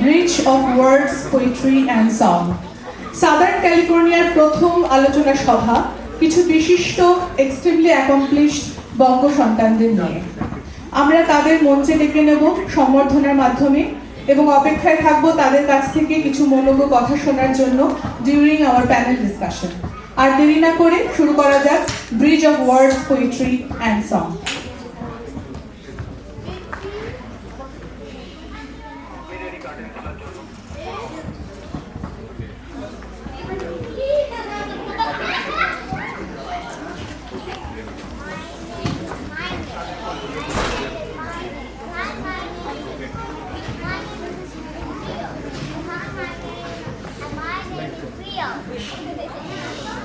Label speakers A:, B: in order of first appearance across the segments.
A: Bridge of Words, Poetry and Song. Southern ক্যালিফোর্নিয়ার প্রথম আলোচনা সভা কিছু বিশিষ্ট এক্সট্রিমলি অ্যাকমপ্লিশড বঙ্গ সন্তানদের নিয়ে। আমরা তাদের মঞ্চে ডেকে নেব সম্বর্ধনার মাধ্যমে এবং অপেক্ষায় থাকবো তাদের কাছ থেকে কিছু মনোজ্ঞ কথা শোনার জন্য ডিউরিং আওয়ার প্যানেল ডিসকাশন। আর দেরি না করে শুরু করা যাক bridge of words, poetry and song.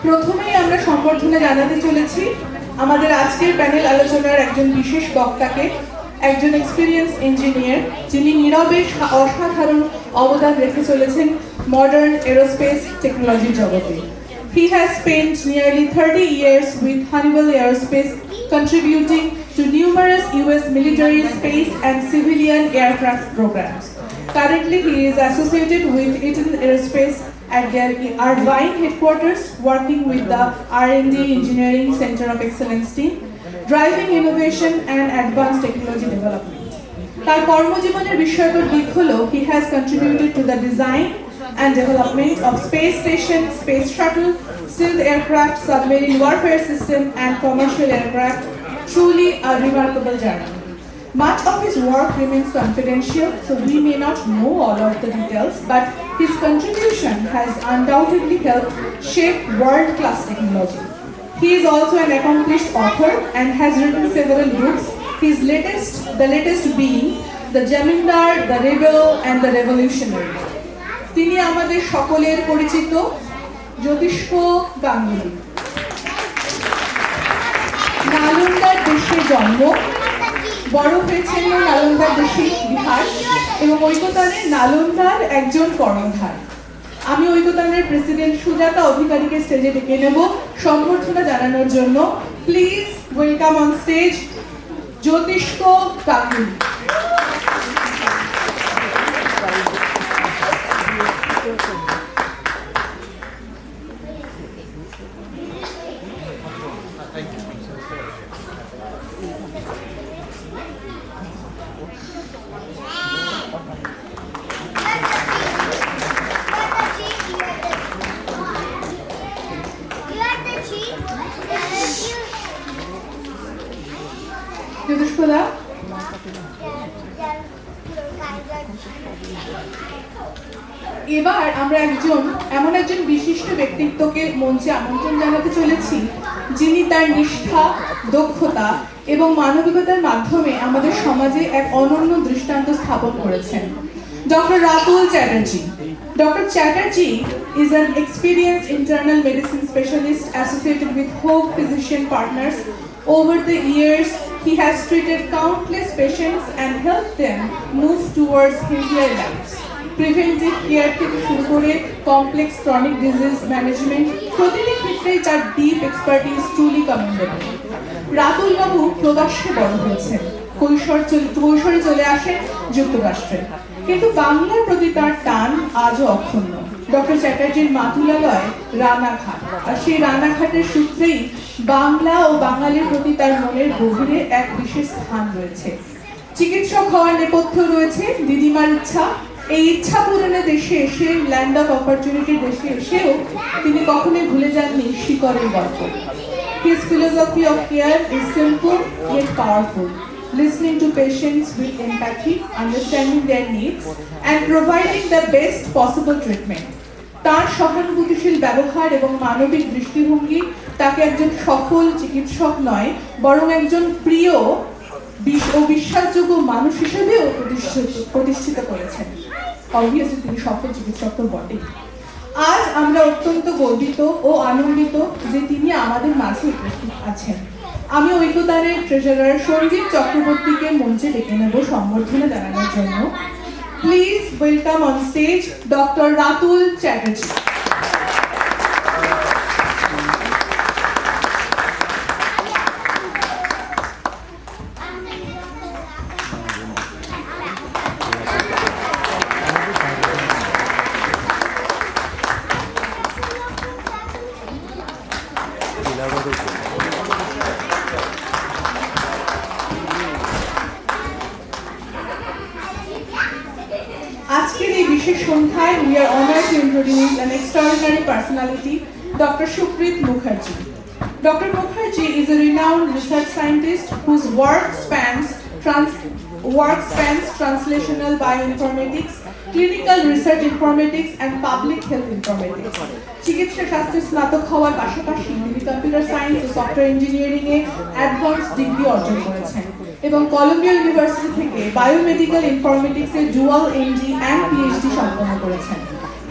A: প্রথমেই আমরা সম্বর্ধনা জানাতে চলেছি আমাদের আজকের প্যানেল আলোচনার একজন বিশেষ বক্তাকে, একজন এক্সপিরিয়েন্স ইঞ্জিনিয়ার যিনি নীরবে অসাধারণ অবদান রেখে চলেছেন মডার্ন এরোস্পেস টেকনোলজির জগতে। He has spent nearly 30 years with Honeywell Aerospace, contributing to numerous US military, space and civilian aircraft programs. Currently, he is associated with Eaton Aerospace at their Irvine headquarters, working with the R&D Engineering Center of Excellence team, driving innovation and advanced technology development. তার কর্মজীবনের বিস্ময়কর দিক হলো he has contributed to the design and development of space station, space shuttle, stealth aircraft, submarine warfare system and commercial aircraft. Truly a remarkable journey. Much of his work remains confidential, so we may not know all of the details, but his contribution has undoubtedly helped shape world-class technology. He is also an accomplished author and has written several books, the latest being The Jamindar, The Rebel and The Revolutionary. তিনি আমাদের সকলের পরিচিত জ্যোতিষ্ক গাঙ্গুলি। নালন্দার দেশে জন্ম, বড় হয়েছেন নালন্দার দেশে বিহার এবং ঐকতানের নালন্দার একজন কর্ণধার। আমি ঐকতানের প্রেসিডেন্ট সুজাতা অধিকারীকে স্টেজে ডেকে নেব সম্বর্ধনা জানানোর জন্য। Please welcome on stage Jyotishka Ganguly. এবার আমরা এমন একজন বিশিষ্ট ব্যক্তিত্বকে মঞ্চে আমন্ত্রণ জানাতে চলেছি যিনি তার নিষ্ঠা, দক্ষতা এবং মানবিকতার মাধ্যমে আমাদের সমাজে এক অনন্য দৃষ্টান্ত স্থাপন করেছেন। Doctor Ratul Chatterjee. Dr. Chatterjee is an experienced internal medicine specialist associated with Hope Physician Partners. Over the years, he has treated countless patients and helped them move towards healthier lives. Preventive care থেকে শুরু করে complex chronic disease management, প্রতিটি ক্ষেত্রেই তার deep expertise truly commendable. Ratul বাবু প্রবাসে বড় হয়েছেন, কৈশোরে চলে আসেন যুক্তরাষ্ট্রে, কিন্তু বাংলার প্রতি তার টান আজও অক্ষুণ্ণ। ডক্টর চ্যাটার্জির মাতুলালয় রানাঘাট, আর সেই রানাঘাটের সূত্রেই বাংলা ও বাঙালির প্রতি তার মনের গভীরে এক বিশেষ স্থান রয়েছে। চিকিৎসক হওয়ার নেপথ্য রয়েছে দিদিমার ইচ্ছা। এই ইচ্ছা পূরণে দেশে এসে, ল্যান্ড অফ অপরচুনিটির দেশে এসেও তিনি কখনোই ভুলে যাননি শিকড়ের গল্প। His philosophy of care is simple yet powerful. Listening to patients with empathy, understanding their needs, and providing the best possible treatment. তার সহানুভূতিশীল ব্যবহার এবং মানবিক দৃষ্টিভঙ্গি তাকে একজন সফল চিকিৎসক নয়, বরং একজন প্রিয় ও বিশ্বাসযোগ্য মানুষ হিসেবেও প্রতিষ্ঠিত করেছেন। অবভিয়াসলি তিনি সফল চিকিৎসক তো বটেই। আজ আমরা অত্যন্ত গর্বিত ও আনন্দিত যে তিনি আমাদের মাঝে উপস্থিত আছেন। আমি ঐকতানের ট্রেজারার সঞ্জীব চক্রবর্তীকে মঞ্চে ডেকে নেব সম্বর্ধনা জানানোর জন্য। Please welcome on stage doctor Ratul Chatterjee. এই বিশেষ সন্ধ্যায় we are honored to introduce an extraordinary personality, Dr. Shukrit Mukherjee. Dr. Mukherjee is a renowned research scientist whose work spans translational bioinformatics, clinical research informatics and public health informatics. চিকিৎসা শাস্ত্রে স্নাতক হওয়ার পাশাপাশি তিনি computer science ও software engineering এ advance degree অর্জন করেছেন এবং Colombia university থেকে বায়োমেডিক্যাল ইনফরমেটিক্স এর ডুয়াল এমডি এন্ড পিএইচডি সম্পন্ন করেছেন।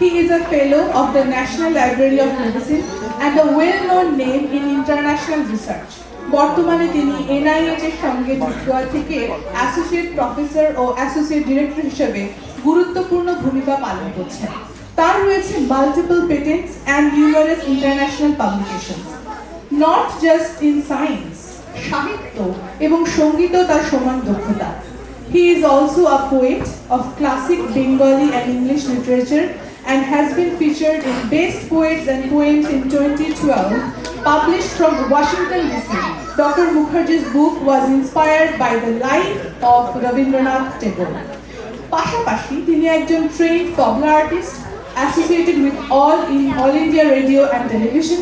A: He is a fellow of the National Library of Medicine and a well-known name in international research. বর্তমানে তিনি NIH এর সঙ্গে যুক্ত থেকে অ্যাসোসিয়েট প্রফেসর ও অ্যাসোসিয়েট ডিরেক্টর হিসেবে গুরুত্বপূর্ণ ভূমিকা পালন করছেন। তার রয়েছে multiple patents and numerous international publications. Not just in science, সাহিত্য এবং সঙ্গীতও তার সমান দক্ষতা। He is also a poet of classic Bengali and English literature and has been featured in Best Poets and Poems in 2012, published from Washington DC. Dr. Mukherjee's book was inspired by the life of Rabindra Tagore. পাশাপাশি তিনি একজন trained tabla artist associated with All India Radio and Television.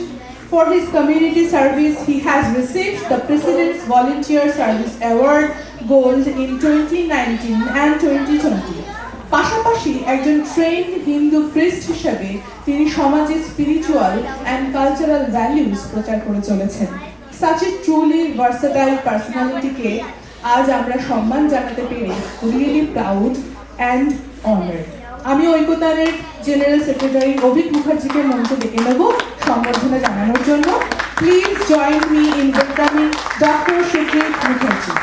A: For his community service, he has received the President's Volunteer Service Award Gold in 2019 and 2020. পাশাপাশি একজন trend Hindu priest হিসেবে তিনি সমাজে spiritual and cultural values প্রচার করে চলেছেন। Such a truly versatile personality কে আজ আমরা সম্মান জানাতে পেরে really proud and honored. আমি ঐকতানের জেনারেল সেক্রেটারি অভিক মুখার্জিকে মঞ্চে ডেকে নেব সম্বর্ধনা জানানোর জন্য। Please join me in welcoming doctor Sukrit Mukherjee.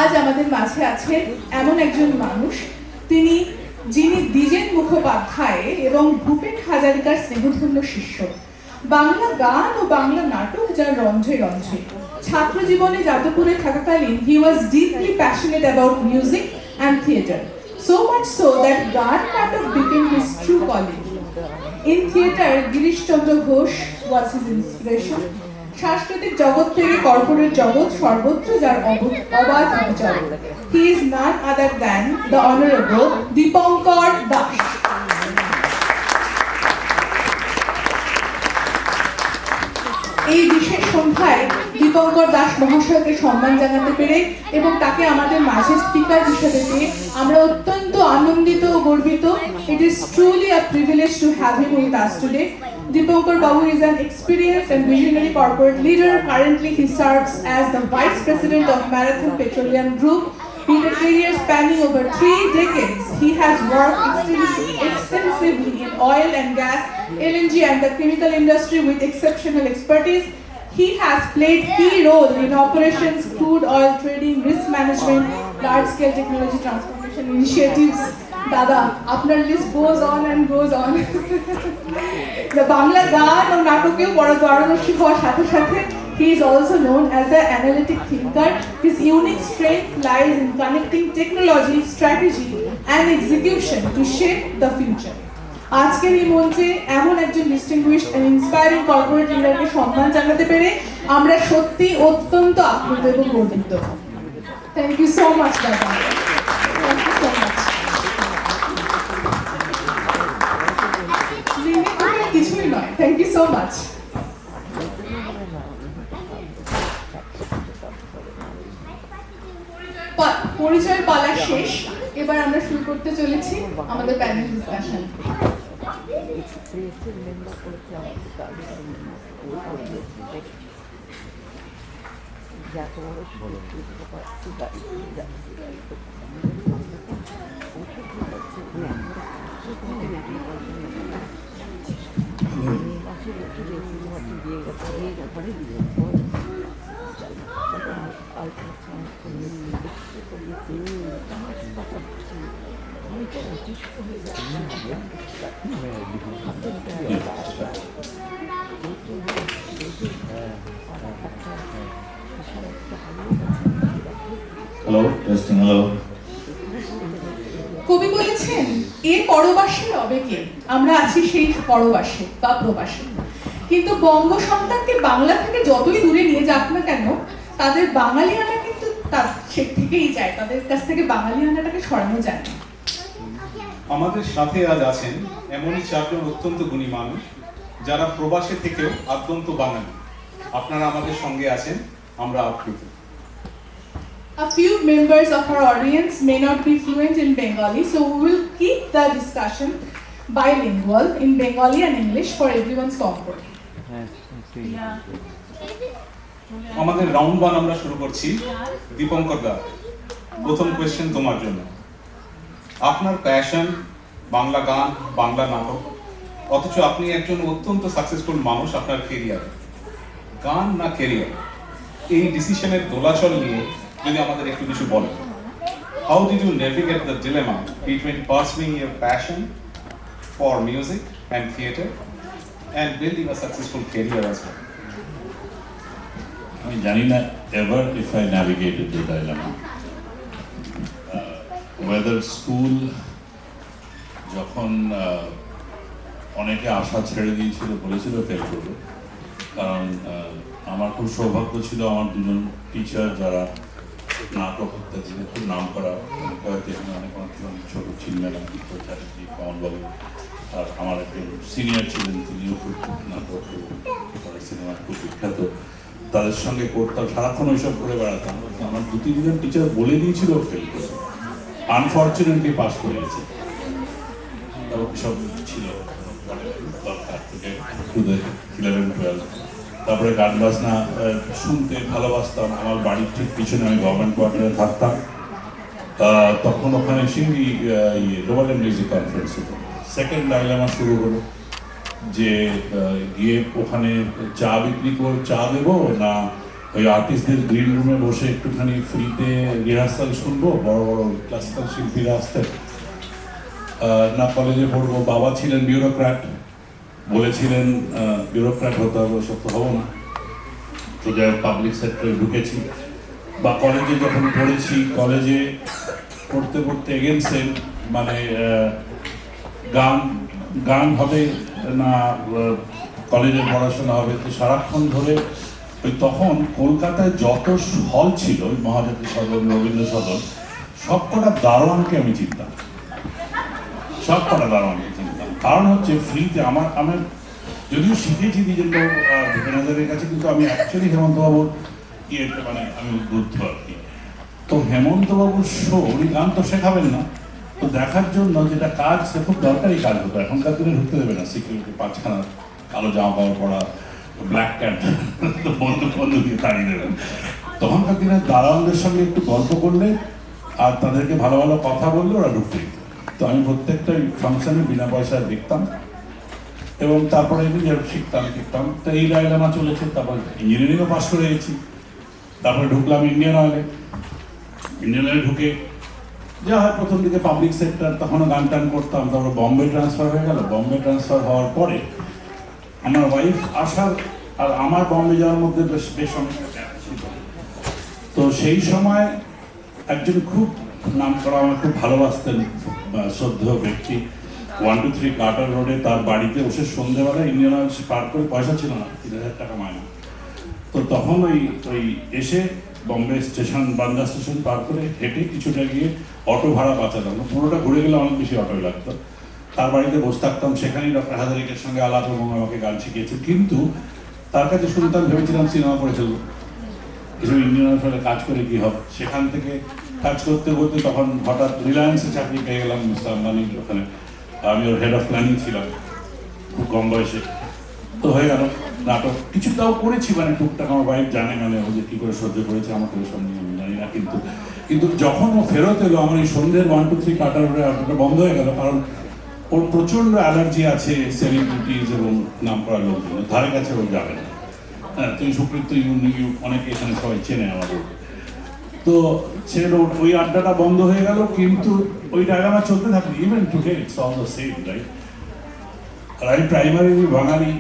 A: আজ আমাদের মাঝে আছে এমন একজন মানুষ যিনি দ্বিজেন মুখোপাধ্যায় এবং ভূপেন হাজারিকার স্নেহধন্য শিষ্য। বাংলা গান ও বাংলা নাটক যার রন্ধ্রে রন্ধ্রে। ছাত্র জীবনে যাদবপুরে থাকাকালীন he was deeply passionate about music and theatre, so much so that গান নাটক became his true calling. In theatre, Girish Chandra Ghosh was his inspiration. সাংস্কৃতিক জগৎ থেকে কর্পোরেট জগৎ সর্বত্র যার অবাধ বিচরণ। He is none other than the Honorable Dipankar Das. এই বিশেষ সন্ধ্যায় দীপঙ্কর দাস মহাশয়কে সম্মান জানাতে পেরে এবং তাকে আমাদের মাঝে স্পিকার হিসেবে পেয়ে আমরা অত্যন্ত আনন্দিত ও গর্বিত। It is truly a privilege to have him with us today. Dipankar Babu is an experienced and visionary corporate leader. Currently, he serves as the Vice President of Marathon Petroleum Group. With a career spanning over 3 decades, he has worked extensively in oil and gas, LNG and the chemical industry with exceptional expertise. He has played key role in operations, crude oil trading, risk management, large-scale technology transformation initiatives. Dada, আপনার list goes on and goes on. The Bangla গান ও নাটকেও পারদর্শী হওয়ার সাথে সাথে he is also known as an analytic thinker. His unique strength lies in connecting technology, strategy and execution to shape the future. আজকের এই মঞ্চে এমন একজন ডিস্টিংগুইশড এন্ড ইন্সপায়ারিং কর্পোরেট লিডারকে সম্মান জানাতে পেরে আমরা সত্যি অত্যন্ত আপ্লুত এবং গর্বিত। থ্যাংক ইউ সো মাচ দাদা, থ্যাংক ইউ সো মাচ। কিছুই নয়, থ্যাংক ইউ সো মাচ। পরিচয় পালা শেষ, এবার আমরা শুরু করতে চলেছি আমাদের panel discussion.
B: Hello, testing, hello.
A: কবি বলেছেন, এ পরবাসে রবে কে, আমরা আছি সেই পরবাসে বা প্রবাসে। কিন্তু বঙ্গ সন্তানকে বাংলা থেকে যতই দূরে নিয়ে যাক না কেন, তাদের বাঙালিয়ানা কিন্তু তার সে থেকেই যায়, তাদের কাছ থেকে বাঙালিয়ানাটাকে সরানো যায় না।
C: আমাদের সাথে আজ আছেন এমনই চারজন অত্যন্ত গুণী মানুষ যারা প্রবাসে থেকেও আদ্যন্ত বাঙালি। আপনারা আমাদের সঙ্গে আছেন, আমরা আপ্লুত।
A: A few members of our audience may not be fluent in Bengali, so we will keep the discussion bilingual in Bengali and English for everyone's comfort.
C: আমাদের রাউন্ড 1 আমরা শুরু করছি। দীপঙ্কর দা, প্রথম কোয়েশ্চেন তোমার জন্য। আপনার প্যাশন বাংলা গান, বাংলা নাটক, অথচ আপনি একজন অত্যন্ত সাকসেসফুল মানুষ আপনার কেরিয়ারে। গান না কেরিয়ার, এই ডিসিশনের দোলাচল নিয়ে যদি আমাদের একটু কিছু বলেন। How did you navigate the dilemma between pursuing your passion for music and theatre and building a successful career as well?
B: আমি জানি না ever if I navigated the dilemma. Whether school যখন অনেকে আশা ছেড়ে দিয়েছিল, বলেছিল ফেল করবে, কারণ আমার খুব সৌভাগ্য ছিল আমার দুজন টিচার যারা নাটক ইত্যাদিতে খুব নাম করা, অনেক ছোট ছিলেন, চ্যাটার্জি, পবনবাবু, আর আমার একজন সিনিয়র ছিলেন, তিনিও খুব নাটক সিনেমা খুব বিখ্যাত, তাদের সঙ্গে করতাম, সারাক্ষণ ওইসব করে বেড়াতাম। আমার দু তিনজন টিচার বলে দিয়েছিল ফেল করে, আনফর্চুনেটলি পাস করে গেছে। সব ছিল দরকার থেকে 11-12, তারপরে গান বাজনা শুনতে ভালোবাসতাম। আমার বাড়ির ঠিক পিছনে আমি গভর্নমেন্ট কোয়ার্টারে থাকতাম, তখন ওখানে সিঙ্গি গ্লোবাল মিউজিক কনফারেন্স হতো। সেকেন্ড ডাইলেমা শুরু হলো যে গিয়ে ওখানে চা বিক্রি করে চা দেবো, না ওই আর্টিস্টদের গ্রিন রুমে বসে একটুখানি ফ্রিতে রিহার্সাল শুনবো, বড় বড় ক্লাসিক্যাল শিল্পীরা আসতেন, না কলেজে পড়বো। বাবা ছিলেন বিউরোক্র্যাট, বলেছিলেন বিউরোক্র্যাট হতে হবে, ওসব তো হবো না। তো যাই পাবলিক সেক্টরে ঢুকেছি, বা কলেজে যখন পড়েছি, কলেজে পড়তে পড়তে এগেন সেম, মানে গান গান হবে না কলেজে পড়াশোনা হবে। তো সারাক্ষণ ধরে ওই তখন কলকাতায় যত হল ছিল, মহাজাতি সদন, রবীন্দ্র সদন, সবকটা দারোয়ানকে আমি চিনতাম, সবকটা দারোয়ানকে চিনতাম। কারণ হচ্ছে ফ্রিতে আমার যদিও শিখেছি নিজের ভূপেনাদের কাছে, কিন্তু আমি অ্যাকচুয়ালি হেমন্তবাবুর ইয়েতে মানে আমি উদ্বুদ্ধ আর কি। তো হেমন্তবাবুর শো, উনি গান তো শেখাবেন না, তো দেখার জন্য যেটা কাজ, সে খুব দরকারি কাজ হতো। এখনকার দিনে ঢুকতে দেবে না, সিকিউরিটি 5খানা কালো জামা কাপড় পরা, ব্ল্যাক ক্যাট, বন্ধু দিয়ে তাড়িয়ে দেবেন। তখনকার দিনে দারোয়ানদের সঙ্গে একটু গল্প করলে আর তাদেরকে ভালো ভালো কথা বললে ওরা ঢুকতে দিত। তো আমি প্রত্যেকটা ফাংশনে বিনা পয়সায় দেখতাম এবং তারপরে শিখতাম। তো এই ডাইলেমা চলেছে। তারপর ইঞ্জিনিয়ারিংও পাস করে গেছি, তারপরে ঢুকলাম ইন্ডিয়ান অয়েলে ঢুকে যা হয় প্রথম দিকে পাবলিক সেক্টর, তখনও গান টান করতাম। তারপরে বম্বে ট্রান্সফার হয়ে গেল। বম্বে ট্রান্সফার হওয়ার পরে আমার ওয়াইফ আসার আর আমার বম্বে যাওয়ার মধ্যে বেশ অনেক ছিল। তো সেই সময় একজন খুব নাম করা, আমার খুব ভালোবাসতেন শ্রদ্ধেয় ব্যক্তি, 123 কার্টার রোডে তার বাড়িতে বসে সন্ধ্যেবেলা ইন্ডিয়ান অয়েল পার করে, পয়সা ছিল না, 3000 টাকা মায়না। তো তখন ওই এসে বম্বে স্টেশন, বান্দা স্টেশন পার করে হেঁটে কিছুটা গিয়ে অটো ভাড়া বাঁচাতাম। পুরোটা ঘুরে গেলে অনেক বেশি অটোই লাগতো। তার বাড়িতে বসে থাকতাম, সেখানেই ডক্টর হাজারিকের সঙ্গে আলাপ এবং আমাকে গান শিখিয়েছে। কিন্তু তার কাছে শুনতাম, ভেবেছিলাম সিনেমা করে ফেলবো, এসব ইন্ডিয়ান অয়েলে কাজ করে কি হবে। সেখান থেকে কাজ করতে করতে তখন হঠাৎ রিলায়েন্সে চাকরি পেয়ে গেলাম মিস্টার আম্বানির ওখানে। আমি ওর হেড অফ প্ল্যানিং ছিলাম খুব কম বয়সে। তো হয়ে গেল নাটক কিছুটাও করেছি, মানে টুকটাক। আমার ওয়াইফ জানে, মানে ও যে কী করে সহ্য করেছে আমাকে ওই সব নিয়ে আমি জানি না। কিন্তু যখন ও ফেরত এলো, আমার এই সন্ধ্যের 123 কাটার উপরে আড্ডাটা বন্ধ হয়ে গেল, কারণ ওর প্রচণ্ড অ্যালার্জি আছে সেলিব্রিটিজ এবং নাম করা লোকজন, ধারে কাছে ও যাবে না। হ্যাঁ, তুই সুপ্রিত, অনেকে এখানে সবাই চেনে আমাদের। তো ছেলে ওই আড্ডাটা বন্ধ হয়ে গেল, কিন্তু ওই ডায়গ্রামা চলতে থাকবে। Even today it's all the same, right? আর আমি প্রাইমারি বাঙালি,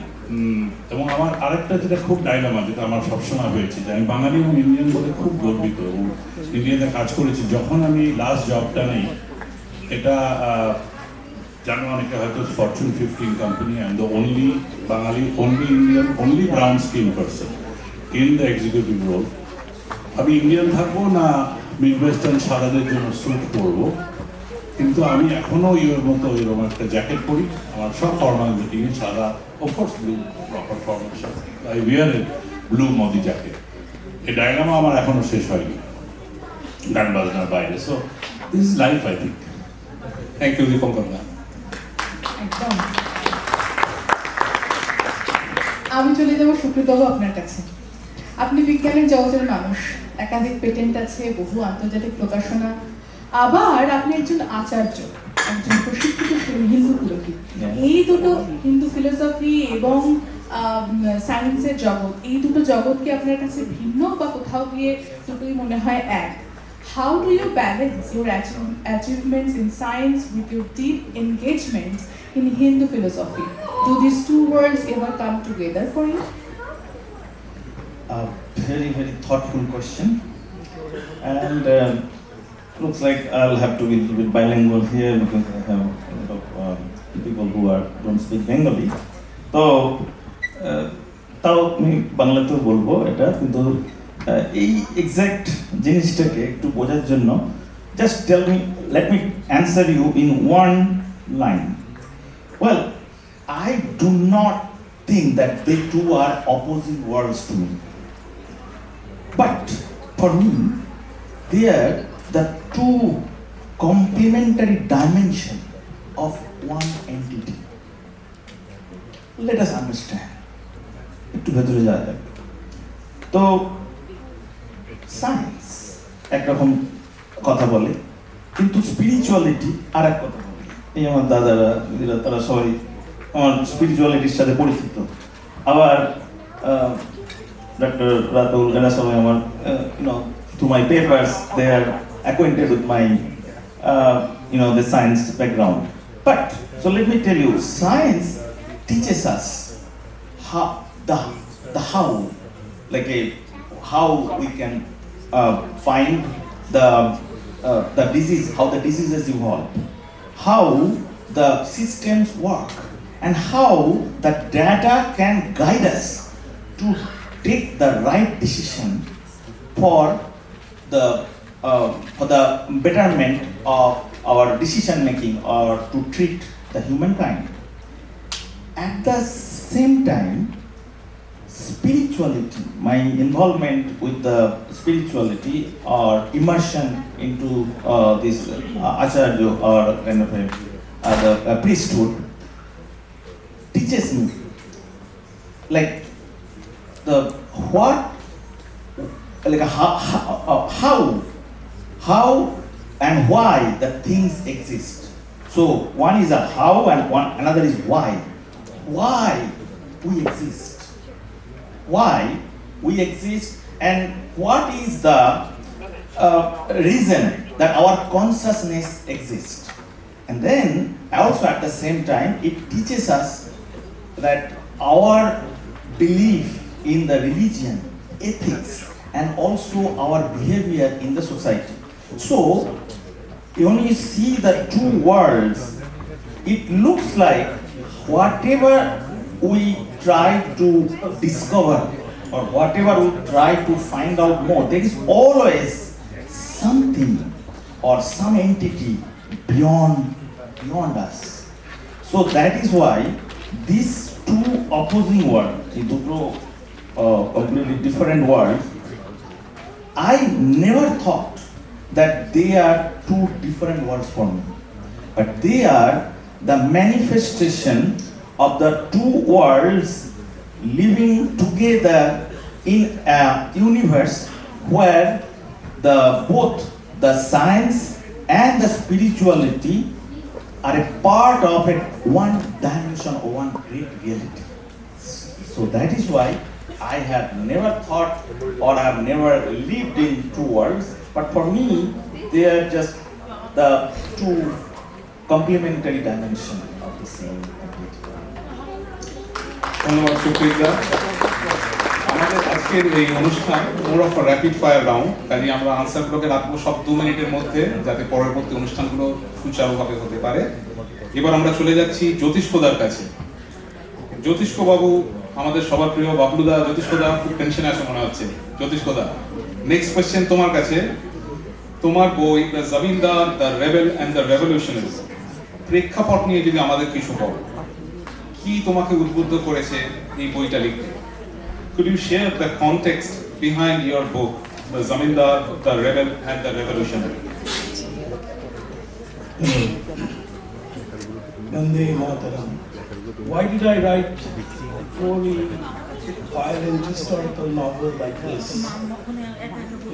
B: এবং আমার আরেকটা যেটা খুব ডাইলামা, যেটা আমার সবসময় হয়েছে, যে আমি বাঙালি এবং ইন্ডিয়ান বলে খুব গর্বিত এবং ইন্ডিয়াতে কাজ করেছি। যখন আমি লাস্ট জবটা নেই, এটা জানো অনেকে হয়তো Fortune 15 company, I am the only Bangali, only Indian, only brown skin person in the executive role. আমি ইন্ডিয়ান থাকবো না মিড ওয়েস্টার্ন সাদাদের জন্য স্যুট পরবো, কিন্তু আমি এখনো ইয়ের মতো এরকম একটা জ্যাকেট পরি। আমার সব ফর্মাল মিটিং সাদা, of course blue proper formal shirt, I wear a blue Modi jacket. এই ডায়নামা আমার এখনো শেষ হয়নি গান বাজনার বাইরে। So this is life, I think.
C: Thank you Dipankar da.
A: একদম। আমি চলে যাব সুকৃতবাবু আপনার কাছে। আপনি বিজ্ঞানের জগতের মানুষ, একাধিক পেটেন্ট আছে, বহু আন্তর্জাতিক প্রকাশনা, আবার আপনি একজন আচার্য, একজন প্রশিক্ষিত হিন্দু পুরোহিত। এই দুটো হিন্দু ফিলোসফি এবং সায়েন্সের জগৎ, এই দুটো জগৎ কি আপনার কাছে ভিন্ন, বা কোথাও গিয়ে দুটোই মনে হয় এক? How do you balance your achievements in science with your deep engagement in Hindu philosophy? Do these two worlds ever come together for you?
D: A very, very thoughtful question. And looks like I'll have to be a little bit bilingual here because I have a lot of people who don't speak Bengali. So, তাও আমি বাংলাতেও বলবো এটা, কিন্তু এই exact জিনিসটাকে একটু বোঝার জন্য just let me answer you in one line. Well, I do not think that they two are opposing worlds to me. But for me, they are the two complementary dimensions of one entity. Let us understand. একটু ভেতরে যাওয়া যাক। তো science একরকম কথা বলে, কিন্তু spirituality আর এক কথা বলে। এই আমার দাদারা দিদিরা তারা সবাই আমার স্পিরিচুয়ালিটির সাথে পরিচিত। আবার ডক্টর রাতুল এরা সবাই আমার through my papers they are acquainted with my the science background. But so let me tell you, science teaches us how how we can find the disease, how the diseases evolve, how the systems work, and how the data can guide us to take the right decision for the betterment of our decision making or to treat the humankind. At the same time, spirituality, my involvement with the spirituality or immersion into this acharya or kind of a priesthood teaches me like how and why the things exist. So one is a how and another is why. Why we exist. Why we exist, and what is the reason that our consciousness exists. And then also at the same time it teaches us that our belief in the religion, ethics, and also our behavior in the society. So when you see the two worlds, it looks like whatever we try to discover or whatever we try to find out more, there is always something or some entity beyond us. So that is why these two opposing worlds, completely different worlds, I never thought that they are two different worlds for me, but they are the manifestation of the two worlds living together in a universe where both the science and the spirituality are a part of one dimension or one great reality. So that is why I have never thought or I have never lived in two worlds, but for me they are just the two complementary dimensions of the same entity.
C: ধন্যবাদ সুপ্রিয়া। আমাদের আজকের এই অনুষ্ঠান more of rapid fire round, কাজে আমরা আনসারগুলোকে রাখবো সব 2 মিনিটের মধ্যে, যাতে পরবর্তী অনুষ্ঠানগুলো সুচারুভাবে হতে পারে। এবার আমরা চলে যাচ্ছি জ্যোতিষ্কদার কাছে। জ্যোতিষ্ক বাবু আমাদের সবার প্রিয় বাবলুদা। জ্যোতিষ্কদা খুব টেনশনে আছে মনে হচ্ছে। জ্যোতিষ্কদা, নেক্সট কোয়েশ্চেন তোমার কাছে। তোমার বই the zamindar, the rebel and the revolutionary প্রেক্ষাপট নিয়ে যদি আমাদের কিছু বলো, কি তোমাকে উদ্বুদ্ধ করেছে এই বইটা লিখতে? Could you share the context behind your book, The Zamindar, The Rebel and the Revolutionary?
E: Vande Mataram. Why did I write a purely violent historical novel like this?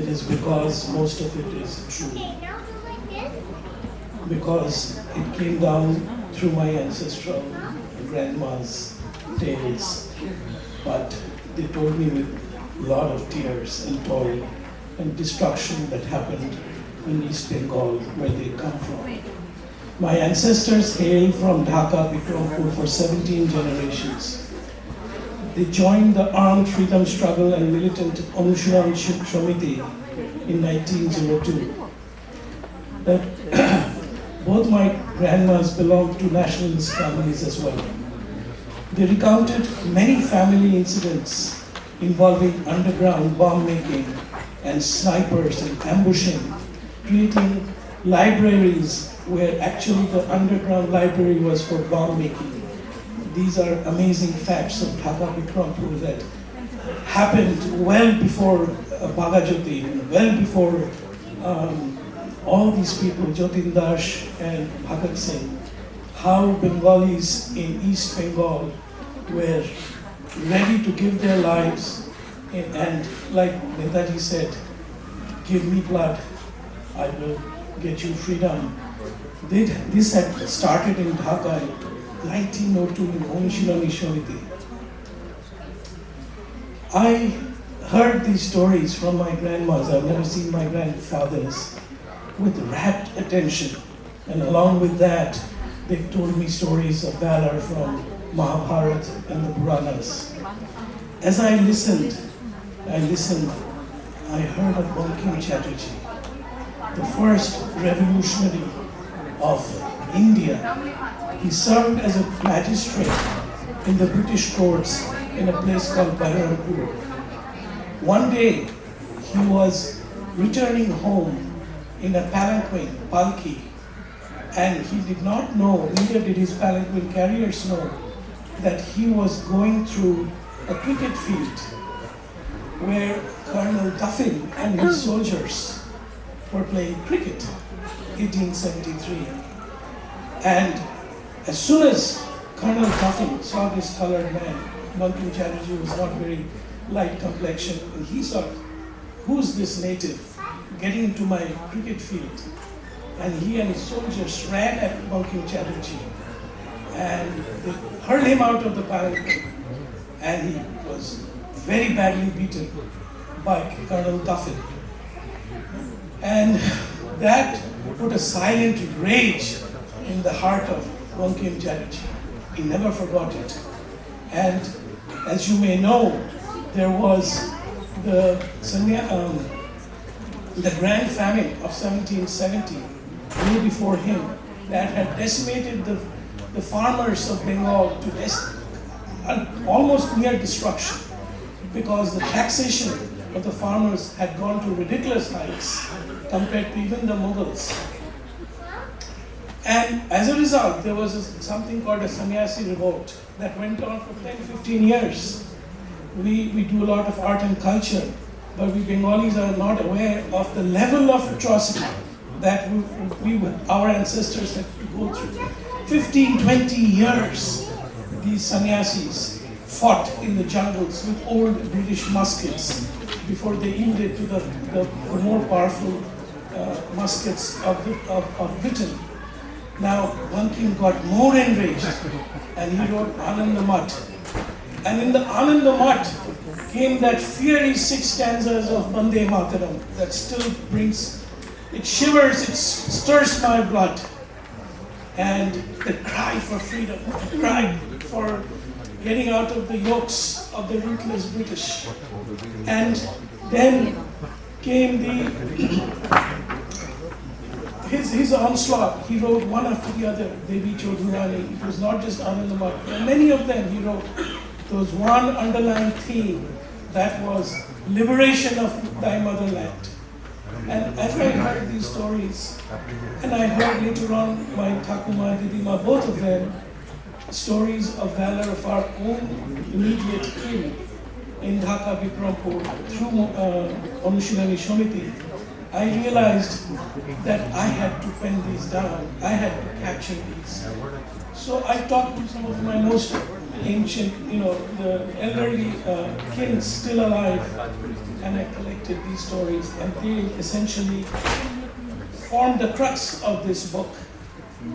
E: It is because most of it is true. Because it came down through my ancestral grandma's tales, but they told me with a lot of tears and toil and destruction that happened in East Bengal, where they come from. My ancestors hail from Dhaka, Bikrampur for 17 generations. They joined the armed freedom struggle and militant Anushilan Shramiti in 1902. But both my grandmas belonged to nationalist families as well. They recounted many family incidents involving underground bomb making and snipers and ambushing, creating libraries where actually the underground library was for bomb making. These are amazing facts of Dhaka Bikrampur that happened well before Bhagajyoti, well before all these people, Jotindash and Bhagat Singh, how Bengalis in East Bengal were ready to give their lives, and like Netaji said, give me blood, I will get you freedom. This had started in Dhaka in 1902 in Anushilan Shramiti. I heard these stories from my grandmas. I've never seen my grandfathers, with rapt attention, and along with that, they told me stories of valor from Mahabharata and the Puranas. As I listened, I heard of Bankim Chatterjee, the first revolutionary of India. He served as a magistrate in the British courts in a place called Baharampur. One day, he was returning home in a palanquin, palki, and he did not know, neither did his palanquin carriers know, that he was going through a cricket field where Colonel Duffin and his soldiers were playing cricket, 1873. And as soon as Colonel Duffin saw this colored man, Bankim Chatterjee was not very light complexion, and he saw, who's this native getting into my cricket field? And he and his soldiers ran at Bankim Chatterjee and they hurled him out of the palanquin, and he was very badly beaten by Colonel Duffin. And that put a silent rage in the heart of Bankim Chatterjee. He never forgot it. And as you may know, there was the Grand Famine of 1770, way before him, that had decimated the farmers of Bengal to almost near destruction, because the taxation of the farmers had gone to ridiculous heights compared to even the Mughals. And as a result, there was something called a sannyasi revolt that went on for 10-15 years. We do a lot of art and culture, but we Bengalis are not aware of the level of atrocity that our ancestors had to go through. 15-20 years, these sannyasis fought in the jungles with old British muskets before they yielded to the more powerful muskets of Britain. Now, Bankim got more enraged, and he wrote Anandamat. And in the Anandamat came that fiery 6 stanzas of Vande Mataram that still brings, it shivers, it stirs my blood. And the cry for freedom, the cry for getting out of the yokes of the ruthless British. And then came his onslaught. He wrote one after the other, Devi Chodhurani. It was not just Anandamat. And many of them he wrote. There was one underlying theme that was liberation of thy motherland. And as I heard these stories, and I heard later on my Thakuma, Didima, both of them, stories of valor of our own immediate kin in Dhaka, Bikrampur, through Anushilani Shomiti, I realized that I had to pen these down. I had to capture these. So I talked to some of my most ancient, the elderly kings still alive, and I collected these stories, and they essentially formed the crux of this book.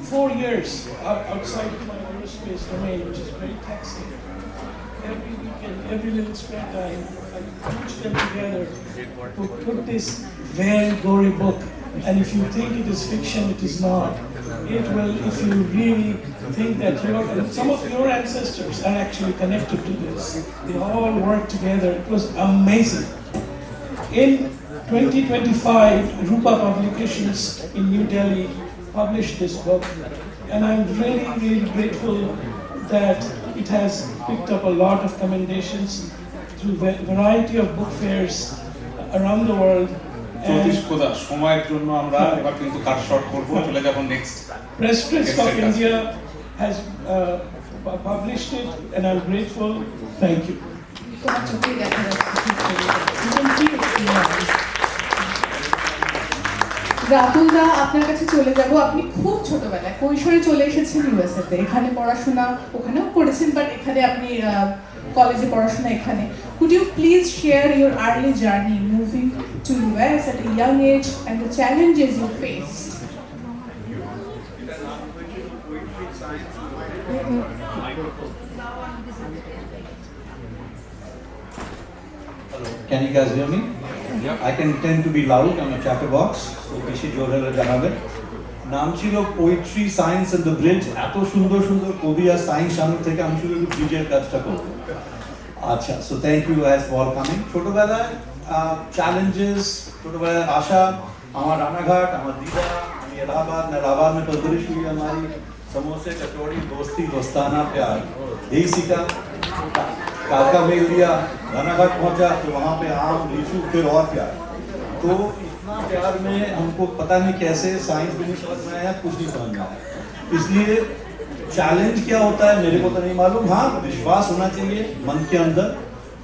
E: 4 years outside my aerospace domain, which is very taxing. Every weekend, every little spare time, I put them together to put this very gory book. And if you think it is fiction, it is not. It will, if you really think that some of your ancestors are actually connected to this. They all work together. It was amazing. In 2025, Rupa Publications in New Delhi published this book, and I'm really, really grateful that it has picked up a lot of commendations through a variety of book fairs around the world.
C: জ্যোতিষ কোদা সময়ের জন্য আমরা এবার কিন্তু কাট short করব, চলে যাব next.
E: Press Trust of India has published it, and I'm grateful. Thank you.
A: Ratul da, আপনার কাছে চলে যাব। আপনি খুব ছোটবেলায় কৈশোরে চলে এসেছেন ইউএসএতে, এখানে পড়াশোনা ওখানেও করেছেন, বাট এখানে আপনি কলেজে পড়াশোনা এখানে। Could you please share your early journey moving to US at a young age and the challenges you faced?
F: Can you guys hear me? I can tend to be loud, I'm a chatterbox, so বেশি জোরে হলে জানাবেন। নাম ছিল poetry science and the bridge. এত সুন্দর সুন্দর কবি আর সায়েন্স সামনে থেকে আমি শুধু ব্রিজের কাজটা করবো। আচ্ছা, so thank you guys for coming. ছোটবেলায় চ্যালেঞ্জেস, ছোটবেলায় আশা, আমার রানাঘাট, আমার দিদা, আমি इलाहाबाद में परवरिश हुई हमारी। समोसे कचौड़ी दोस्ती दोस्ताना प्यार, यही सीखा। काका मेल दिया, रानाघाट पहुंचा तो वहाँ पे आम लीचू, फिर और प्यार। तो इतना प्यार में हमको पता नहीं कैसे साइंस भी नहीं समझ में आया, कुछ नहीं समझ में आया। इसलिए चैलेंज क्या होता है मेरे को तो नहीं मालूम। हाँ, विश्वास होना चाहिए मन के अंदर,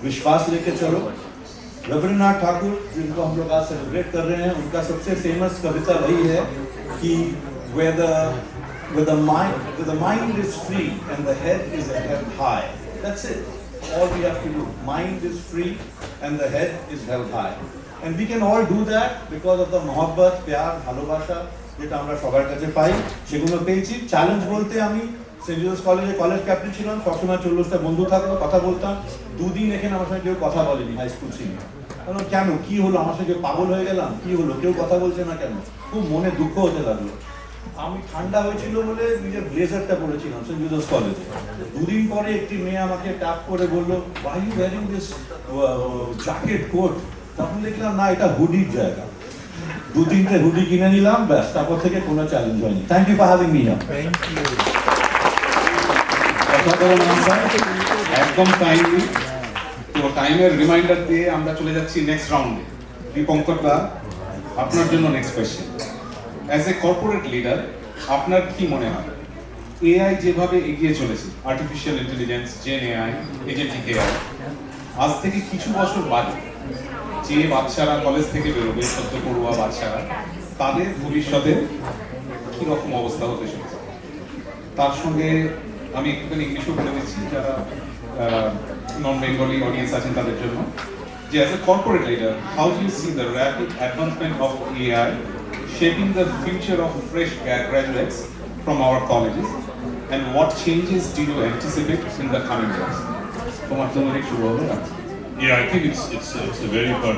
F: विश्वास लेके चलो। रविंद्रनाथ ठाकुर, जिनको हम लोग आज सेलिब्रेट कर रहे हैं, उनका सबसे फेमस कविता वही है कि where the mind is free and the head is held high. That's it. All we have to do. Mind is free and the head is held high. And we can all do that because of the mohabbat, pyar, bhalobasha যেটা আমরা সবার কাছে পাই, সেগুলো পেয়েছি। Challenge বলতে আমি Saint Joseph কলেজে college captain ছিলাম, সবসময় 40টা বন্ধু থাকতো, কথা বলতাম। দুদিন এখানে আমার সঙ্গে কেউ কথা বলেনি হাই স্কুল ছিল। কেন, কি হলো, আমার সঙ্গে পাগল হয়ে গেলাম, কি হলো, কেউ কথা বলছে না কেন? খুব মনে দুঃখ হতে লাগলো। আমি ঠান্ডা হয়েছিল বলে নিজের ব্লেজারটা পরেছিলাম সেন্ট জোসেফ কলেজে। দুদিন পরে একটি মেয়ে আমাকে ট্যাপ করে বললো, why you wearing this jacket coat? তখন দেখলাম না, এটা হুডির জায়গা। 2-3টে হুডি কিনে নিলাম, ব্যাস, তারপর থেকে কোনো চ্যালেঞ্জ হয়নি। Thank you for having me here.
C: কথা বলার আনসার একদম টাইমলি। তো টাইমের রিমাইন্ডার দিয়ে আমরা চলে যাচ্ছি নেক্সট রাউন্ডে। দীপঙ্কর দা, আপনার জন্য next question. As a corporate leader, আপনার কি মনে হয় এআই যেভাবে এগিয়ে চলেছে, artificial intelligence, gen AI, agentic AI, আজ থেকে কিছু বছর বাদে যে বাচ্চারা কলেজ থেকে বেরোবে, সদ্য পড়ুয়া বাচ্চারা, তাদের ভবিষ্যতে কীরকম অবস্থা হতে চলেছে? তার সঙ্গে আমি একটুখানি ইংলিশও বলে দিচ্ছি যারা নন বেঙ্গলি অডিয়েন্স আছেন তাদের জন্য, যে as a corporate leader, how do you see the rapid advancement of AI shaping the future of fresh graduates from our colleges, and what changes do you anticipate in the coming years?
B: Yeah, I think it's a very important